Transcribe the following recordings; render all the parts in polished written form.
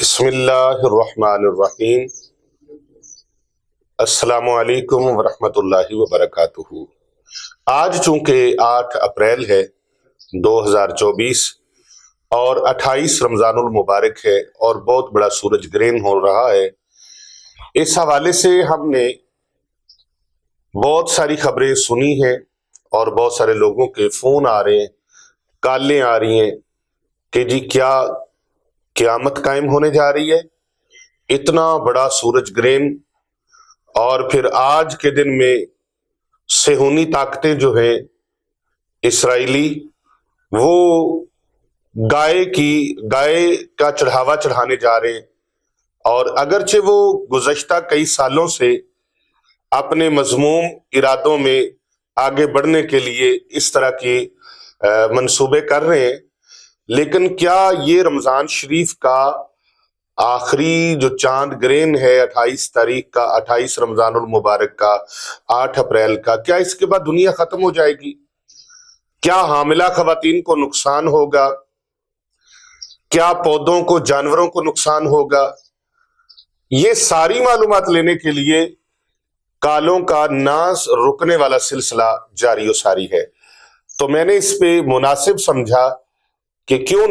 بسم اللہ الرحمن الرحیم۔ السلام علیکم ورحمۃ اللہ وبرکاتہ۔ آج چونکہ 8 اپریل ہے 2024 اور 28 رمضان المبارک ہے اور بہت بڑا سورج گرہن ہو رہا ہے، اس حوالے سے ہم نے بہت ساری خبریں سنی ہیں اور بہت سارے لوگوں کے فون آ رہے ہیں، کالیں آ رہی ہیں کہ جی کیا قیامت قائم ہونے جا رہی ہے؟ اتنا بڑا سورج گرہن، اور پھر آج کے دن میں صہیونی طاقتیں جو ہیں اسرائیلی، وہ گائے کا چڑھاوا چڑھانے جا رہے ہیں، اور اگرچہ وہ گزشتہ کئی سالوں سے اپنے مذموم ارادوں میں آگے بڑھنے کے لیے اس طرح کی منصوبے کر رہے ہیں، لیکن کیا یہ رمضان شریف کا آخری جو چاند گرہن ہے 28 تاریخ کا، 28 رمضان المبارک کا، 8 اپریل کا، کیا اس کے بعد دنیا ختم ہو جائے گی؟ کیا حاملہ خواتین کو نقصان ہوگا؟ کیا پودوں کو، جانوروں کو نقصان ہوگا؟ یہ ساری معلومات لینے کے لیے کالوں کا نہ رکنے والا سلسلہ جاری و ساری ہے، تو میں نے اس پہ مناسب سمجھا کہ کیوں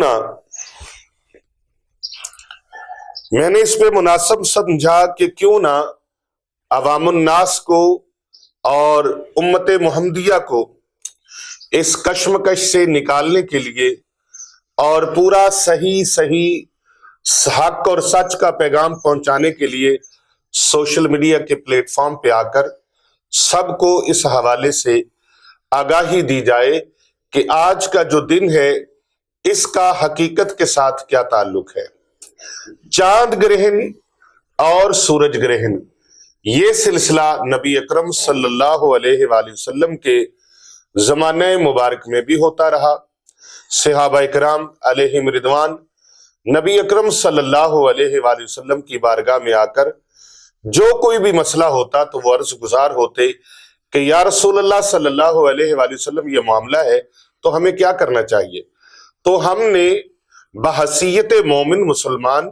نہ عوام الناس کو اور امت محمدیہ کو اس کشمکش سے نکالنے کے لیے اور پورا صحیح حق اور سچ کا پیغام پہنچانے کے لیے سوشل میڈیا کے پلیٹ فارم پہ آ کر سب کو اس حوالے سے آگاہی دی جائے کہ آج کا جو دن ہے اس کا حقیقت کے ساتھ کیا تعلق ہے۔ چاند گرہن اور سورج گرہن، یہ سلسلہ نبی اکرم صلی اللہ علیہ وآلہ وسلم کے زمانہ مبارک میں بھی ہوتا رہا۔ صحابہ کرام علیہم رضوان نبی اکرم صلی اللہ علیہ وآلہ وسلم کی بارگاہ میں آ کر جو کوئی بھی مسئلہ ہوتا تو وہ عرض گزار ہوتے کہ یا رسول اللہ صلی اللہ علیہ وآلہ وسلم یہ معاملہ ہے تو ہمیں کیا کرنا چاہیے؟ تو ہم نے بحیثیت مومن مسلمان،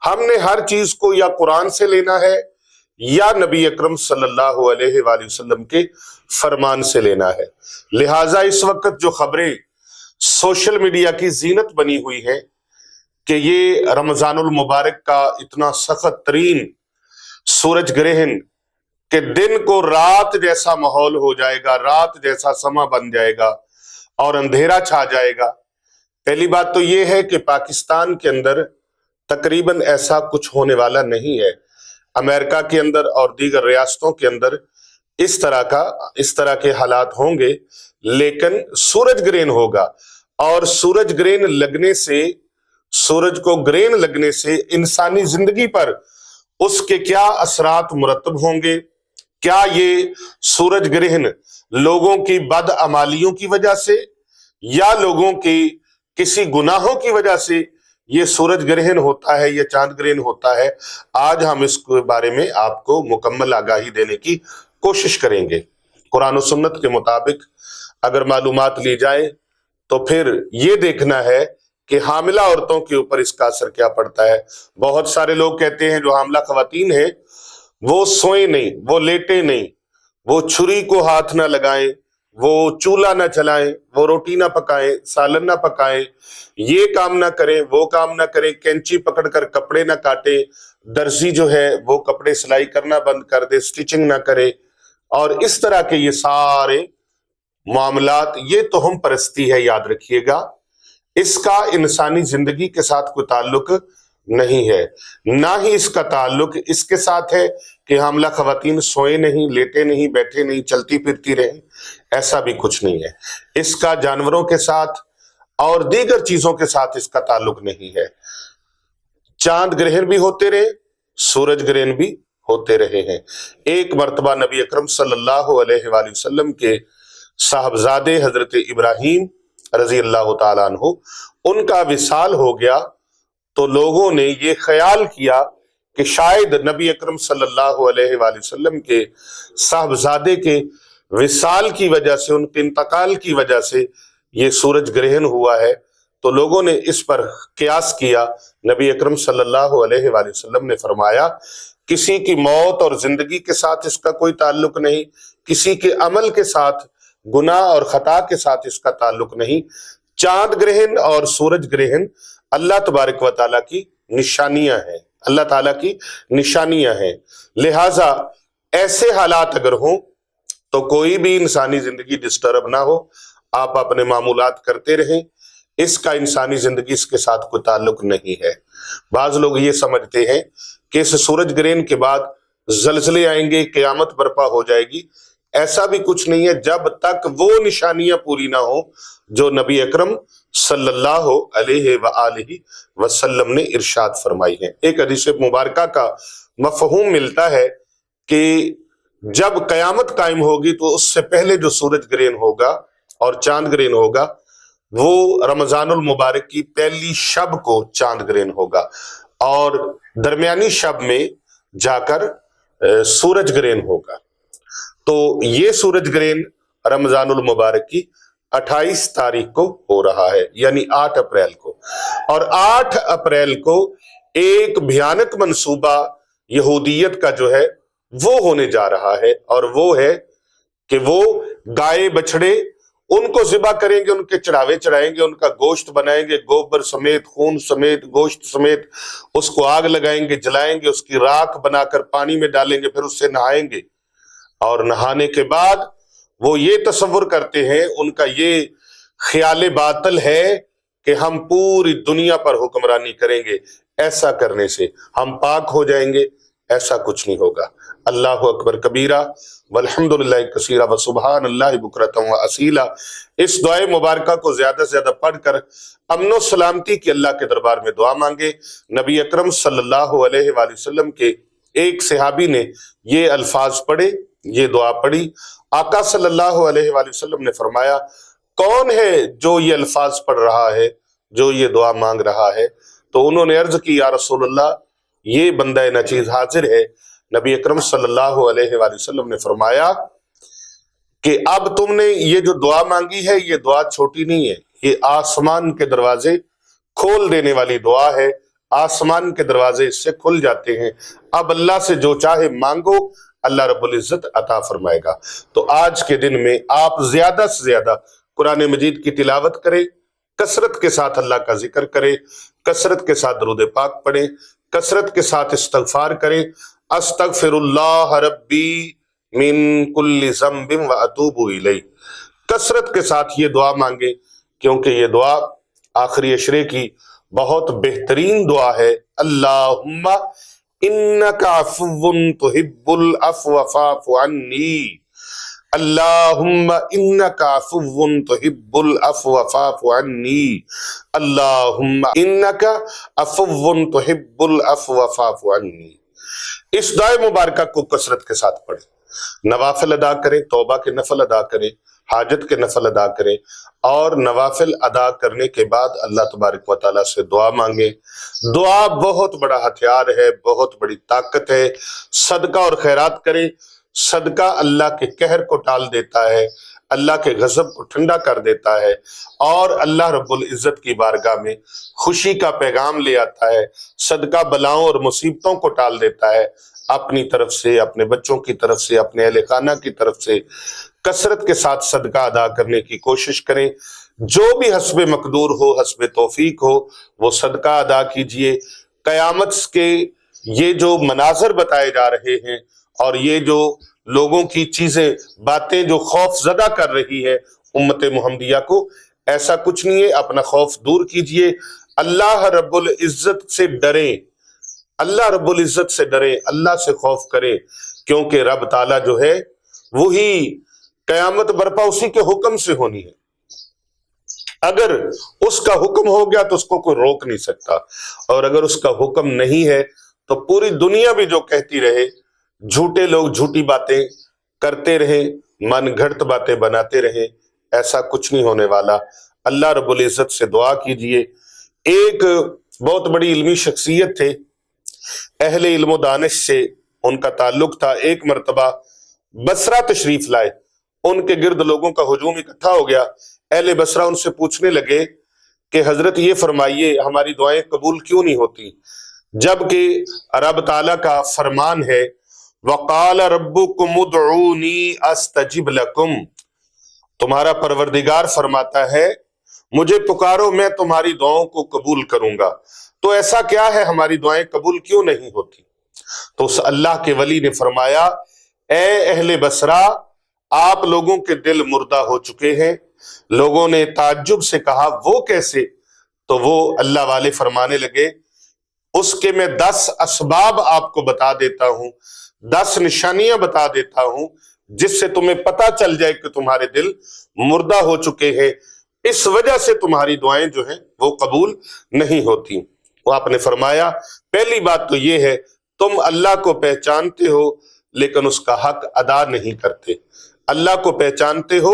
ہم نے ہر چیز کو یا قرآن سے لینا ہے یا نبی اکرم صلی اللہ علیہ وآلہ وسلم کے فرمان سے لینا ہے۔ لہٰذا اس وقت جو خبریں سوشل میڈیا کی زینت بنی ہوئی ہیں کہ یہ رمضان المبارک کا اتنا سخت ترین سورج گرہن کہ دن کو رات جیسا ماحول ہو جائے گا، رات جیسا سما بن جائے گا اور اندھیرا چھا جائے گا۔ پہلی بات تو یہ ہے کہ پاکستان کے اندر تقریباً ایسا کچھ ہونے والا نہیں ہے۔ امریکہ کے اندر اور دیگر ریاستوں کے اندر اس طرح کے حالات ہوں گے، لیکن سورج گرہن ہوگا، اور سورج کو گرہن لگنے سے انسانی زندگی پر اس کے کیا اثرات مرتب ہوں گے؟ کیا یہ سورج گرہن لوگوں کی بدعمالیوں کی وجہ سے یا لوگوں کی کسی گناہوں کی وجہ سے یہ سورج گرہن ہوتا ہے یا چاند گرہن ہوتا ہے؟ آج ہم اس کے بارے میں آپ کو مکمل آگاہی دینے کی کوشش کریں گے۔ قرآن و سنت کے مطابق اگر معلومات لی جائے تو پھر یہ دیکھنا ہے کہ حاملہ عورتوں کے اوپر اس کا اثر کیا پڑتا ہے۔ بہت سارے لوگ کہتے ہیں جو حاملہ خواتین ہیں وہ سوئیں نہیں، وہ لیٹیں نہیں، وہ چھری کو ہاتھ نہ لگائیں، وہ چولہا نہ چلائیں، وہ روٹی نہ پکائیں، سالن نہ پکائیں، یہ کام نہ کریں، وہ کام نہ کریں، کینچی پکڑ کر کپڑے نہ کاٹیں، درزی جو ہے وہ کپڑے سلائی کرنا بند کر دے، سٹیچنگ نہ کرے، اور اس طرح کے یہ سارے معاملات، یہ توہم پرستی ہے، یاد رکھیے گا۔ اس کا انسانی زندگی کے ساتھ کوئی تعلق نہیں ہے، نہ ہی اس کا تعلق اس کے ساتھ ہے کہ حاملہ خواتین سوئے نہیں، لیٹے نہیں، بیٹھے نہیں، چلتی پھرتی رہیں، ایسا بھی کچھ نہیں ہے۔ اس کا جانوروں کے ساتھ اور دیگر چیزوں کے ساتھ اس کا تعلق نہیں ہے۔ چاند گرہن بھی ہوتے رہے، سورج گرہن بھی ہوتے رہے ہیں۔ ایک مرتبہ نبی اکرم صلی اللہ علیہ وآلہ وسلم کے صاحبزادے حضرت ابراہیم رضی اللہ تعالیٰ عنہ، ان کا وصال ہو گیا، تو لوگوں نے یہ خیال کیا کہ شاید نبی اکرم صلی اللہ علیہ وآلہ وسلم کے صاحبزادے کے وصال کی وجہ سے، ان کے انتقال کی وجہ سے یہ سورج گرہن ہوا ہے، تو لوگوں نے اس پر قیاس کیا. نبی اکرم صلی اللہ علیہ وآلہ وسلم نے فرمایا کسی کی موت اور زندگی کے ساتھ اس کا کوئی تعلق نہیں، کسی کے عمل کے ساتھ، گناہ اور خطا کے ساتھ اس کا تعلق نہیں. چاند گرہن اور سورج گرہن اللہ تبارک و تعالیٰ کی نشانیاں ہیں، اللہ تعالیٰ کی نشانیاں ہیں. لہٰذا ایسے حالات اگر ہوں تو کوئی بھی انسانی زندگی ڈسٹرب نہ ہو، آپ اپنے معمولات کرتے رہیں، اس کا انسانی زندگی اس کے ساتھ کوئی تعلق نہیں ہے. بعض لوگ یہ سمجھتے ہیں کہ اس سورج گرہن کے بعد زلزلے آئیں گے، قیامت برپا ہو جائے گی. ایسا بھی کچھ نہیں ہے جب تک وہ نشانیاں پوری نہ ہوں جو نبی اکرم صلی اللہ علیہ وآلہ وسلم نے ارشاد فرمائی ہیں. ایک حدیث مبارکہ کا مفہوم ملتا ہے کہ جب قیامت قائم ہوگی تو اس سے پہلے جو سورج گرہن ہوگا اور چاند گرہن ہوگا وہ رمضان المبارک کی پہلی شب کو چاند گرہن ہوگا، اور درمیانی شب میں جا کر سورج گرہن ہوگا. تو یہ سورج گرہن رمضان المبارک کی 28 تاریخ کو ہو رہا ہے، یعنی 8 اپریل کو. اور 8 اپریل کو ایک بھیانک منصوبہ یہودیت کا جو ہے وہ ہونے جا رہا ہے، اور وہ ہے کہ وہ گائے بچڑے ان کو ذبح کریں گے، ان کے چڑھاوے چڑھائیں گے، ان کا گوشت بنائیں گے، گوبر سمیت، خون سمیت، گوشت سمیت، اس کو آگ لگائیں گے، جلائیں گے، اس کی راکھ بنا کر پانی میں ڈالیں گے، پھر اس سے نہائیں گے. اور نہانے کے بعد وہ یہ تصور کرتے ہیں، ان کا یہ خیال باطل ہے کہ ہم پوری دنیا پر حکمرانی کریں گے، ایسا کرنے سے ہم پاک ہو جائیں گے. ایسا کچھ نہیں ہوگا. اللہ اکبر کبیرہ والحمدللہ کثیرہ وسبحان اللہ بکرۃ واصیلا. اس دعائے مبارکہ کو زیادہ سے زیادہ پڑھ کر امن و سلامتی کی اللہ کے دربار میں دعا مانگے. نبی اکرم صلی اللہ علیہ وآلہ وسلم کے ایک صحابی نے یہ الفاظ پڑھے، یہ دعا پڑھی. آقا صلی اللہ علیہ وآلہ وسلم نے فرمایا کون ہے جو یہ الفاظ پڑھ رہا ہے، جو یہ دعا مانگ رہا ہے؟ تو انہوں نے عرض کی یا رسول اللہ یہ بندہ نچیز حاضر ہے. نبی اکرم صلی اللہ علیہ وآلہ وسلم نے فرمایا کہ اب تم نے یہ جو دعا مانگی ہے یہ دعا چھوٹی نہیں ہے، یہ آسمان کے دروازے کھول دینے والی دعا ہے. آسمان کے دروازے اس سے کھل جاتے ہیں. اب اللہ سے جو چاہے مانگو، اللہ رب العزت عطا فرمائے گا. تو آج کے دن میں آپ زیادہ سے زیادہ قرآن مجید کی تلاوت کریں، کثرت کے ساتھ اللہ کا ذکر کریں، کثرت کے ساتھ درود پاک پڑھیں، کثرت کے ساتھ استغفار کریں. استغفر اللہ ربی من کل ذنب واتوب الیہ. کثرت کے ساتھ یہ دعا مانگیں، کیونکہ یہ دعا آخری عشرے کی بہت بہترین دعا ہے. اللہم انک عفو تحب العفو فاعف عنی. اللہم انک عفو تحب العفو فاعف عنی. اللہم انک عفو تحب العفو فاعف عنی. اس دعائے مبارکہ کو کثرت کے ساتھ پڑھیں، نوافل ادا کریں، توبہ کے نفل ادا کریں، حاجت کے نفل ادا کریں، اور نوافل ادا کرنے کے بعد اللہ تبارک و تعالیٰ سے دعا مانگیں. دعا بہت بڑا ہتھیار ہے، بہت بڑی طاقت ہے. صدقہ اور خیرات کریں. صدقہ اللہ کے قہر کو ٹال دیتا ہے، اللہ کے غضب کو ٹھنڈا کر دیتا ہے، اور اللہ رب العزت کی بارگاہ میں خوشی کا پیغام لے آتا ہے. صدقہ بلاؤں اور مصیبتوں کو ٹال دیتا ہے. اپنی طرف سے، اپنے بچوں کی طرف سے، اپنے اہل خانہ کی طرف سے کثرت کے ساتھ صدقہ ادا کرنے کی کوشش کریں. جو بھی حسب مقدور ہو، حسب توفیق ہو، وہ صدقہ ادا کیجئے. قیامت کے یہ جو مناظر بتائے جا رہے ہیں اور یہ جو لوگوں کی چیزیں، باتیں جو خوف زدہ کر رہی ہے امت محمدیہ کو، ایسا کچھ نہیں ہے. اپنا خوف دور کیجئے. اللہ رب العزت سے ڈریں، اللہ رب العزت سے ڈریں، اللہ سے خوف کریں، کیونکہ رب تعالیٰ جو ہے وہی قیامت برپا اسی کے حکم سے ہونی ہے. اگر اس کا حکم ہو گیا تو اس کو کوئی روک نہیں سکتا، اور اگر اس کا حکم نہیں ہے تو پوری دنیا بھی جو کہتی رہے، جھوٹے لوگ جھوٹی باتیں کرتے رہیں، من گھڑت باتیں بناتے رہیں، ایسا کچھ نہیں ہونے والا. اللہ رب العزت سے دعا کیجئے. ایک بہت بڑی علمی شخصیت تھے، اہل علم و دانش سے ان کا تعلق تھا. ایک مرتبہ بصرہ تشریف لائے، ان کے گرد لوگوں کا ہجوم اکٹھا ہو گیا. اہل بصرہ ان سے پوچھنے لگے کہ حضرت یہ فرمائیے ہماری دعائیں قبول کیوں نہیں ہوتی، جبکہ رب تعالیٰ کا فرمان ہے وَقَالَ رَبُّكُمُ ادْعُونِي أَسْتَجِبْ لَكُمْ، تمہارا پروردگار فرماتا ہے مجھے پکارو میں تمہاری دعاؤں کو قبول کروں گا۔ تو ایسا کیا ہے ہماری دعائیں قبول کیوں نہیں ہوتی؟ تو اس اللہ کے ولی نے فرمایا اے اہل بصرہ، آپ لوگوں کے دل مردہ ہو چکے ہیں۔ لوگوں نے تعجب سے کہا وہ کیسے؟ تو وہ اللہ والے فرمانے لگے اس کے میں 10 اسباب آپ کو بتا دیتا ہوں، 10 نشانیاں بتا دیتا ہوں جس سے تمہیں پتہ چل جائے کہ تمہارے دل مردہ ہو چکے ہیں، اس وجہ سے تمہاری دعائیں جو ہیں وہ قبول نہیں ہوتی۔ وہ آپ نے فرمایا پہلی بات تو یہ ہے تم اللہ کو پہچانتے ہو لیکن اس کا حق ادا نہیں کرتے، اللہ کو پہچانتے ہو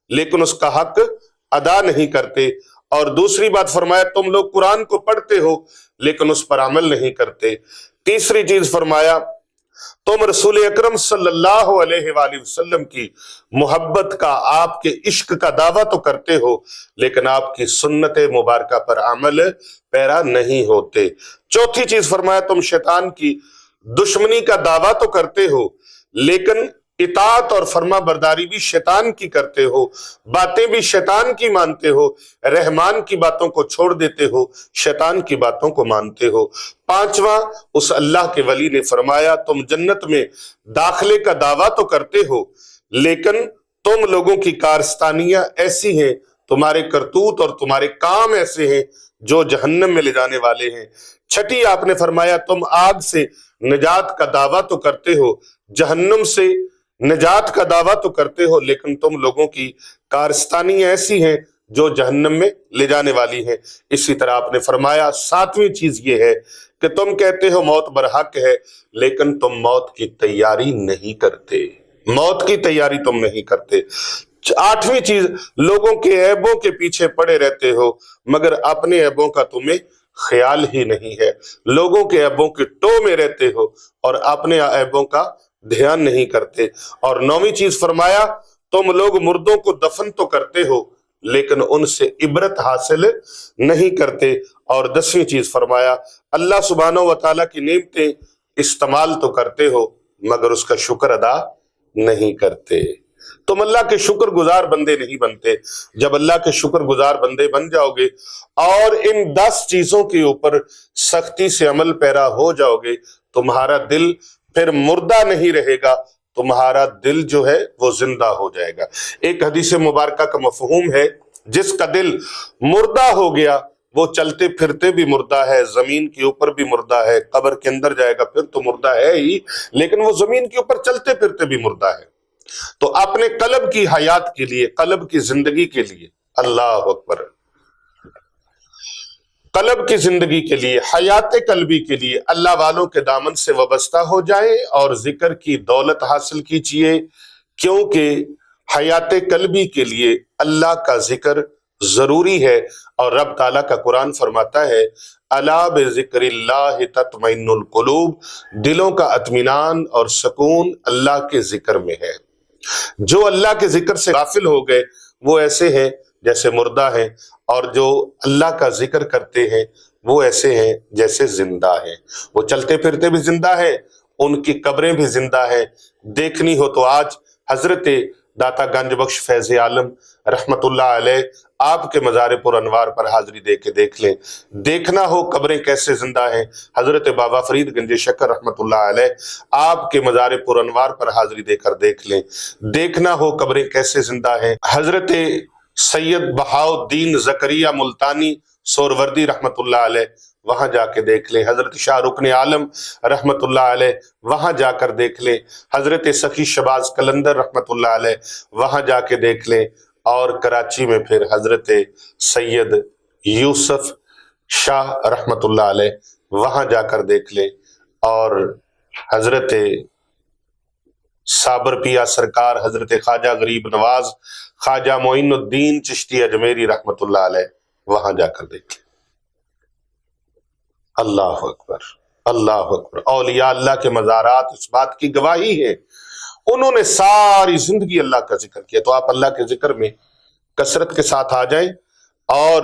لیکن اس کا حق ادا نہیں کرتے۔ اور دوسری بات فرمایا تم لوگ قرآن کو پڑھتے ہو لیکن اس پر عمل نہیں کرتے۔ تیسری چیز فرمایا تم رسول اکرم صلی اللہ علیہ وآلہ وسلم کی محبت کا، آپ کے عشق کا دعویٰ تو کرتے ہو لیکن آپ کی سنت مبارکہ پر عمل پیرا نہیں ہوتے۔ چوتھی چیز فرمایا تم شیطان کی دشمنی کا دعویٰ تو کرتے ہو لیکن اطاعت اور فرما برداری بھی شیطان کی کرتے ہو، باتیں بھی شیطان کی مانتے ہو، رحمان کی باتوں کو چھوڑ دیتے ہو، شیطان کی باتوں کو مانتے ہو۔ پانچواں اس اللہ کے ولی نے فرمایا تم جنت میں داخلے کا دعویٰ تو کرتے ہو لیکن تم لوگوں کی کارستانیاں ایسی ہیں، تمہارے کرتوت اور تمہارے کام ایسے ہیں جو جہنم میں لے جانے والے ہیں۔ چھٹی آپ نے فرمایا تم آگ سے نجات کا دعویٰ تو کرتے ہو، جہنم سے نجات کا دعویٰ تو کرتے ہو لیکن تم لوگوں کی کارستانی ایسی ہیں جو جہنم میں لے جانے والی ہیں۔ اسی طرح آپ نے فرمایا ساتویں چیز یہ ہے کہ تم کہتے ہو موت برحق ہے لیکن تم موت کی تیاری نہیں کرتے، موت کی تیاری تم نہیں کرتے۔ آٹھویں چیز لوگوں کے عیبوں کے پیچھے پڑے رہتے ہو مگر اپنے عیبوں کا تمہیں خیال ہی نہیں ہے، لوگوں کے عیبوں کے ٹو میں رہتے ہو اور اپنے عیبوں کا دھیان نہیں کرتے۔ اور نویں چیز فرمایا تم لوگ مردوں کو دفن تو کرتے ہو لیکن ان سے عبرت حاصل نہیں کرتے۔ اور 10ویں چیز فرمایا اللہ سبحانہ و تعالیٰ کی نعمتیں استعمال تو کرتے ہو مگر اس کا شکر ادا نہیں کرتے، تم اللہ کے شکر گزار بندے نہیں بنتے۔ جب اللہ کے شکر گزار بندے بن جاؤ گے اور ان 10 چیزوں کے اوپر سختی سے عمل پیرا ہو جاؤ گے تمہارا دل پھر مردہ نہیں رہے گا، تمہارا دل جو ہے وہ زندہ ہو جائے گا۔ ایک حدیث مبارکہ کا مفہوم ہے جس کا دل مردہ ہو گیا وہ چلتے پھرتے بھی مردہ ہے، زمین کے اوپر بھی مردہ ہے، قبر کے اندر جائے گا پھر تو مردہ ہے ہی لیکن وہ زمین کے اوپر چلتے پھرتے بھی مردہ ہے۔ تو اپنے قلب کی حیات کے لیے، قلب کی زندگی کے لیے، اللہ اکبر، قلب کی زندگی کے لیے، حیات قلبی کے لیے اللہ والوں کے دامن سے وابستہ ہو جائیں اور ذکر کی دولت حاصل کیجئے، کیونکہ حیات قلبی کے لیے اللہ کا ذکر ضروری ہے۔ اور رب تعالیٰ کا قرآن فرماتا ہے الا بذکر اللہ تطمئن القلوب، دلوں کا اطمینان اور سکون اللہ کے ذکر میں ہے۔ جو اللہ کے ذکر سے غافل ہو گئے وہ ایسے ہیں جیسے مردہ ہیں، اور جو اللہ کا ذکر کرتے ہیں وہ ایسے ہیں جیسے زندہ ہیں، وہ چلتے پھرتے بھی زندہ ہیں، ان کی قبریں بھی زندہ ہیں۔ دیکھنی ہو تو آج حضرت داتا گنج بخش فیض عالم رحمت اللہ علیہ آپ کے مزار پر انوار پر حاضری دے کے دیکھ لیں۔ دیکھنا ہو قبریں کیسے زندہ ہیں، حضرت بابا فرید گنج شکر رحمت اللہ علیہ آپ کے مزار پر انوار پر حاضری دے کر دیکھ لیں۔ دیکھنا ہو قبریں کیسے زندہ ہیں، حضرت سید بہاؤالدین زکریا ملتانی سوروردی رحمت اللہ علیہ وہاں جا کے دیکھ لیں۔ حضرت شاہ رکن عالم رحمت اللہ علیہ وہاں جا کر دیکھ لیں۔ حضرت سخی شباز قلندر رحمت اللہ علیہ وہاں جا کے دیکھ لیں۔ اور کراچی میں پھر حضرت سید یوسف شاہ رحمت اللہ علیہ وہاں جا کر دیکھ لیں۔ اور حضرت صابر پیا سرکار حضرت خواجہ غریب نواز خواجہ معین الدین چشتی اجمیری رحمت اللہ علیہ وہاں جا کر دیکھ لیں۔ اللہ اکبر، اللہ اکبر۔ اولیاء اللہ کے مزارات اس بات کی گواہی ہے، انہوں نے ساری زندگی اللہ کا ذکر کیا۔ تو آپ اللہ کے ذکر میں کثرت کے ساتھ آ جائیں اور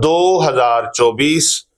2024